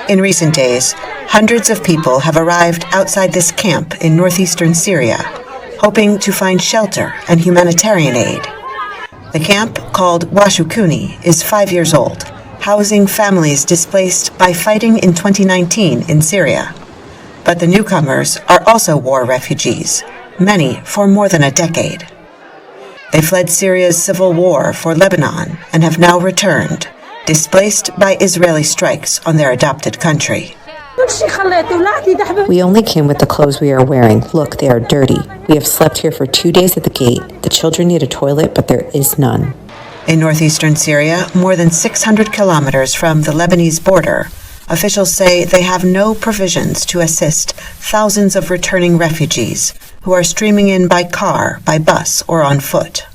In recent days, hundreds of people have arrived outside this camp in northeastern Syria, hoping to find shelter and humanitarian aid. The camp, called Washukuni, is 5 years old, housing families displaced by fighting in 2019 in Syria. But the newcomers are also war refugees, many for more than a decade. They fled Syria's civil war for Lebanon and have now returned, displaced by Israeli strikes on their adopted country. We only came with the clothes we are wearing. Look, they are dirty. We have slept here for 2 days at the gate. The children need a toilet, but there is none. In northeastern Syria, more than 600 kilometers from the Lebanese border, officials say they have no provisions to assist thousands of returning refugees who are streaming in by car, by bus, or on foot.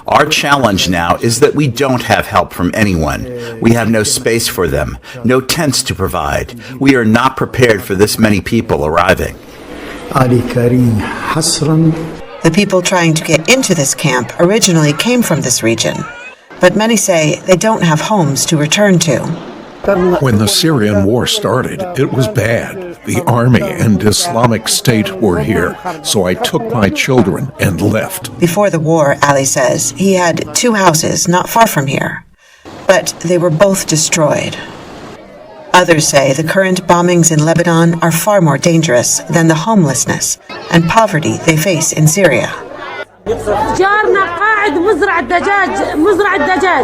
Our challenge now is that we don't have help from anyone. We have no space for them, no tents to provide. We are not prepared for this many people arriving. The people trying to get into this camp originally came from this region, but many say they don't have homes to return to. When the Syrian war started, it was bad. The army and Islamic State were here, so I took my children and left. Before the war, Ali says, he had 2 houses not far from here, but they were both destroyed. Others say the current bombings in Lebanon are far more dangerous than the homelessness and poverty they face in Syria.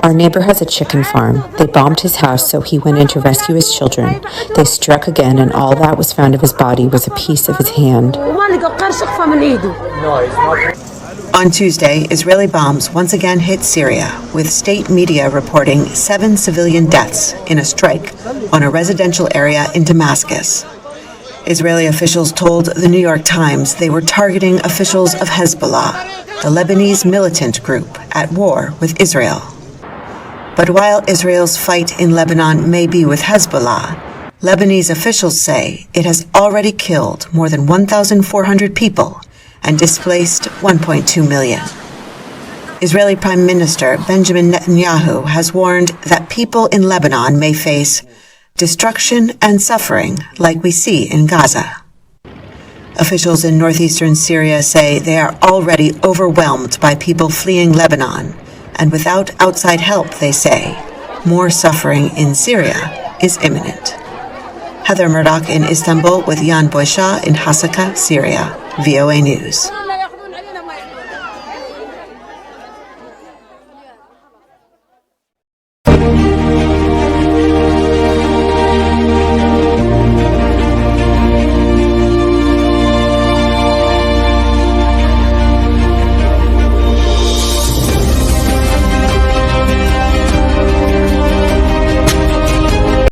Our neighbor has a chicken farm. They bombed his house, so he went in to rescue his children. They struck again, and all that was found of his body was a piece of his hand. On Tuesday, Israeli bombs once again hit Syria, with state media reporting 7 civilian deaths in a strike on a residential area in Damascus. Israeli officials told the New York Times they were targeting officials of Hezbollah, the Lebanese militant group at war with Israel. But while Israel's fight in Lebanon may be with Hezbollah, Lebanese officials say it has already killed more than 1,400 people and displaced 1.2 million. Israeli Prime Minister Benjamin Netanyahu has warned that people in Lebanon may face destruction and suffering like we see in Gaza. Officials in northeastern Syria say they are already overwhelmed by people fleeing Lebanon, and without outside help, they say, more suffering in Syria is imminent. Heather Murdock in Istanbul with Boechat in Hasakah, Syria, VOA News.